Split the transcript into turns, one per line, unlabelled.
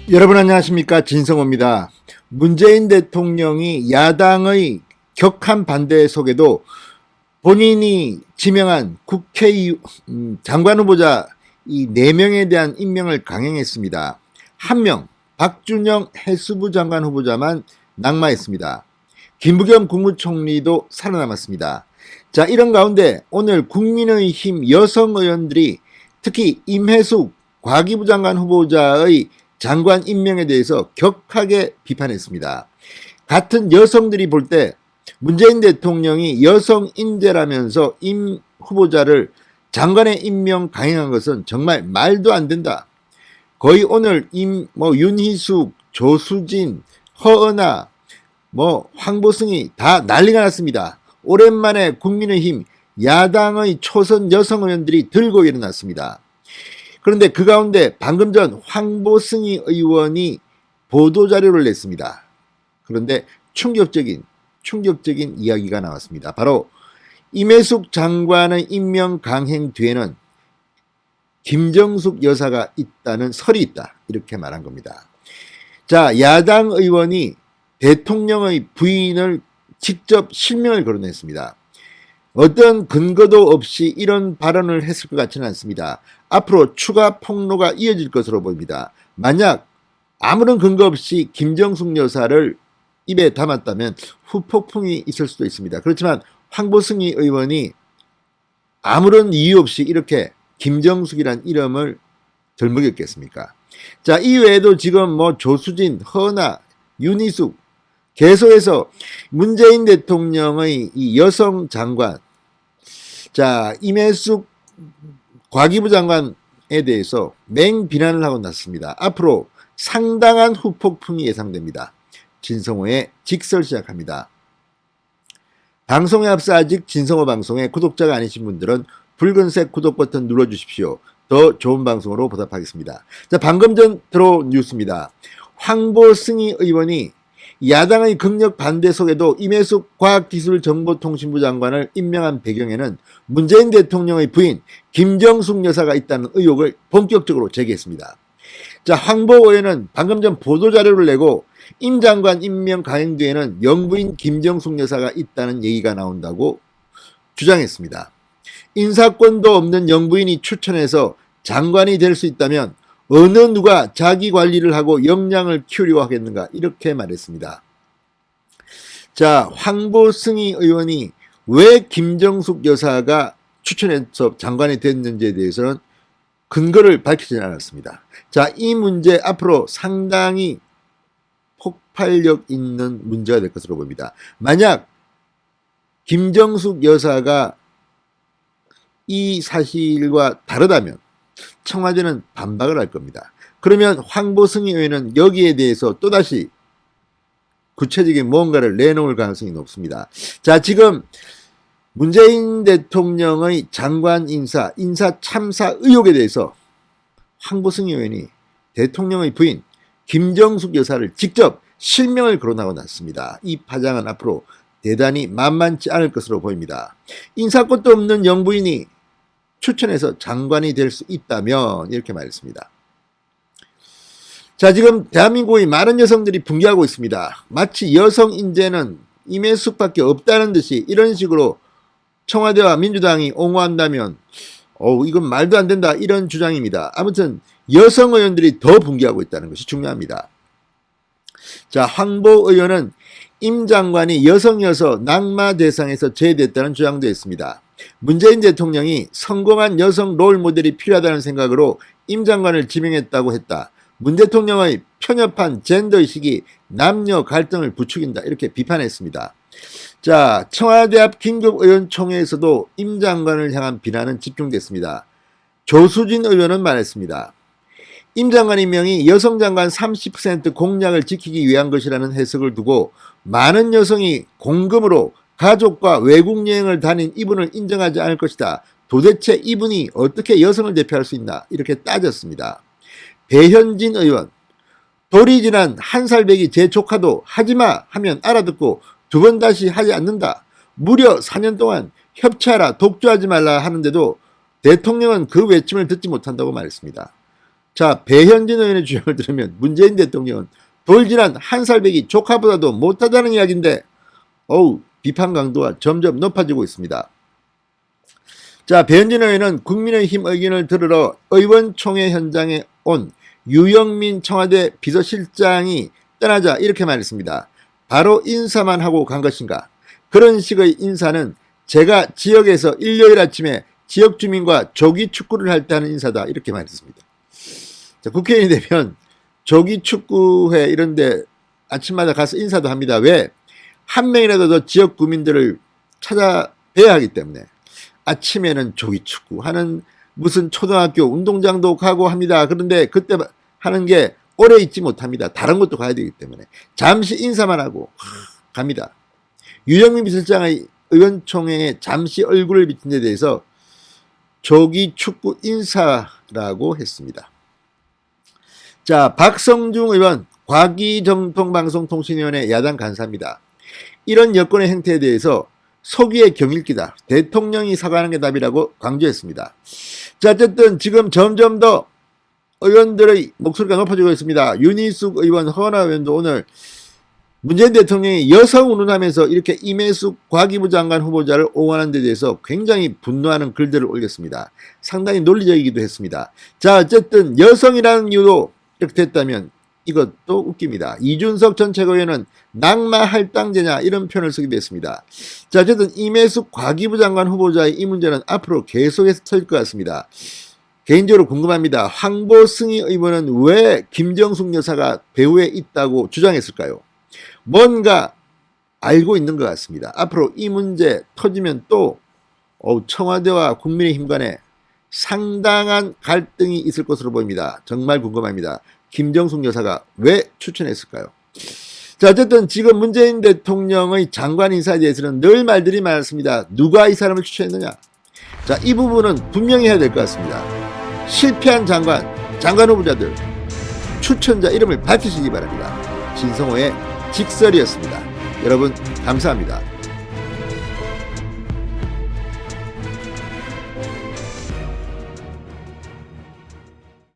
여러분 안녕하십니까, 진성호입니다. 문재인 대통령이 야당의 격한 반대 속에도 본인이 지명한 장관 후보자 이 4명에 대한 임명을 강행했습니다. 한 명 박준영 해수부 장관 후보자만 낙마했습니다. 김부겸 국무총리도 살아남았습니다. 자, 이런 가운데 오늘 국민의힘 여성 의원들이 특히 임혜숙 과기부 장관 후보자의 장관 임명에 대해서 격하게 비판했습니다. 같은 여성들이 볼 때 문재인 대통령이 여성 인재라면서 임 후보자를 장관에 임명 강행한 것은 정말 말도 안 된다. 거의 오늘 윤희숙, 조수진, 허은하, 황보승이 다 난리가 났습니다. 오랜만에 국민의힘 야당의 초선 여성 의원들이 들고 일어났습니다. 그런데 그 가운데 방금 전 황보승희 의원이 보도자료를 냈습니다. 그런데 충격적인 이야기가 나왔습니다. 바로 임혜숙 장관의 임명 강행 뒤에는 김정숙 여사가 있다는 설이 있다, 이렇게 말한 겁니다. 자, 야당 의원이 대통령의 부인을 직접 실명을 거론했습니다. 어떤 근거도 없이 이런 발언을 했을 것 같지는 않습니다. 앞으로 추가 폭로가 이어질 것으로 보입니다. 만약 아무런 근거 없이 김정숙 여사를 입에 담았다면 후폭풍이 있을 수도 있습니다. 그렇지만 황보승희 의원이 아무런 이유 없이 이렇게 김정숙이란 이름을 덜먹였겠습니까? 자, 이외에도 지금 조수진, 허은하, 윤희숙 계속해서 문재인 대통령의 이 여성 장관, 자, 임혜숙 과기부 장관에 대해서 맹비난을 하고 났습니다. 앞으로 상당한 후폭풍이 예상됩니다. 진성호의 직설 시작합니다. 방송에 앞서 아직 진성호 방송의 구독자가 아니신 분들은 붉은색 구독 버튼 눌러주십시오. 더 좋은 방송으로 보답하겠습니다. 자, 방금 전 들어온 뉴스입니다. 황보승희 의원이 야당의 극력 반대 속에도 임혜숙 과학기술정보통신부 장관을 임명한 배경에는 문재인 대통령의 부인 김정숙 여사가 있다는 의혹을 본격적으로 제기했습니다. 자, 황보 의원은 방금 전 보도자료를 내고 임 장관 임명 강행 뒤에는 영부인 김정숙 여사가 있다는 얘기가 나온다고 주장했습니다. 인사권도 없는 영부인이 추천해서 장관이 될 수 있다면 어느 누가 자기 관리를 하고 역량을 키우려고 하겠는가, 이렇게 말했습니다. 자, 황보승희 의원이 왜 김정숙 여사가 추천해서 장관이 됐는지에 대해서는 근거를 밝히지 않았습니다. 자, 이 문제 앞으로 상당히 폭발력 있는 문제가 될 것으로 보입니다. 만약 김정숙 여사가 이 사실과 다르다면 청와대는 반박을 할 겁니다. 그러면 황보승희 의원은 여기에 대해서 또다시 구체적인 무언가를 내놓을 가능성이 높습니다. 자, 지금 문재인 대통령의 장관 인사 참사 의혹에 대해서 황보승희 의원이 대통령의 부인 김정숙 여사를 직접 실명을 거론하고 났습니다. 이 파장은 앞으로 대단히 만만치 않을 것으로 보입니다. 인사권도 없는 영부인이 추천해서 장관이 될 수 있다면, 이렇게 말했습니다. 자, 지금 대한민국의 많은 여성들이 분개하고 있습니다. 마치 여성 인재는 임혜숙밖에 없다는 듯이 이런 식으로 청와대와 민주당이 옹호한다면 이건 말도 안 된다, 이런 주장입니다. 아무튼 여성 의원들이 더 분개하고 있다는 것이 중요합니다. 자, 황보 의원은 임 장관이 여성이어서 낙마 대상에서 제외됐다는 주장도 했습니다. 문재인 대통령이 성공한 여성 롤 모델이 필요하다는 생각으로 임 장관을 지명했다고 했다. 문 대통령의 편협한 젠더의식이 남녀 갈등을 부추긴다, 이렇게 비판했습니다. 자, 청와대 앞 긴급의원총회에서도 임 장관을 향한 비난은 집중됐습니다. 조수진 의원은 말했습니다. 임 장관 임명이 여성 장관 30% 공약을 지키기 위한 것이라는 해석을 두고 많은 여성이 공금으로 가족과 외국 여행을 다닌 이분을 인정하지 않을 것이다. 도대체 이분이 어떻게 여성을 대표할 수 있나, 이렇게 따졌습니다. 배현진 의원, 돌이 지난 한살배기 제 조카도 하지마 하면 알아듣고 두 번 다시 하지 않는다. 무려 4년 동안 협치하라, 독주하지 말라 하는데도 대통령은 그 외침을 듣지 못한다고 말했습니다. 자, 배현진 의원의 주장을 들으면 문재인 대통령은 돌진한 한살배기 조카보다도 못하다는 이야기인데 비판 강도가 점점 높아지고 있습니다. 자, 배현진 의원은 국민의힘 의견을 들으러 의원총회 현장에 온 유영민 청와대 비서실장이 떠나자 이렇게 말했습니다. 바로 인사만 하고 간 것인가? 그런 식의 인사는 제가 지역에서 일요일 아침에 지역 주민과 조기 축구를 할 때 하는 인사다 이렇게 말했습니다. 자, 국회의원이 되면 조기 축구회 이런 데 아침마다 가서 인사도 합니다. 왜? 한 명이라도 더 지역 구민들을 찾아뵈야 하기 때문에 아침에는 조기 축구 하는 무슨 초등학교 운동장도 가고 합니다. 그런데 그때 하는 게 오래 있지 못합니다. 다른 것도 가야 되기 때문에 잠시 인사만 하고 갑니다. 유영민 비서실장의 의원총회에 잠시 얼굴을 비친 데 대해서 조기 축구 인사라고 했습니다. 자, 박성중 의원 과기정통방송통신위원회 야당 간사입니다. 이런 여권의 행태에 대해서 속이의 경일기다. 대통령이 사과하는 게 답이라고 강조했습니다. 자, 어쨌든 지금 점점 더 의원들의 목소리가 높아지고 있습니다. 윤희숙 의원, 허은하 의원도 오늘 문재인 대통령이 여성 운운하면서 이렇게 임혜숙 과기부 장관 후보자를 옹호하는 데 대해서 굉장히 분노하는 글들을 올렸습니다. 상당히 논리적이기도 했습니다. 자, 어쨌든 여성이라는 이유로 이렇게 됐다면 이것도 웃깁니다. 이준석 전 최고위원은 낙마 할당제냐 이런 표현을 쓰기도 했습니다. 자, 어쨌든 임혜숙 과기부 장관 후보자의 이 문제는 앞으로 계속해서 터질 것 같습니다. 개인적으로 궁금합니다. 황보승희 의원은 왜 김정숙 여사가 배후에 있다고 주장했을까요? 뭔가 알고 있는 것 같습니다. 앞으로 이 문제 터지면 또 청와대와 국민의힘 간에 상당한 갈등이 있을 것으로 보입니다. 정말 궁금합니다. 김정숙 여사가 왜 추천했을까요? 자, 어쨌든 지금 문재인 대통령의 장관 인사에 대해서는 늘 말들이 많았습니다. 누가 이 사람을 추천했느냐? 자, 이 부분은 분명히 해야 될 것 같습니다. 실패한 장관 후보자들 추천자 이름을 밝히시기 바랍니다. 진성호의 직설이었습니다. 여러분 감사합니다.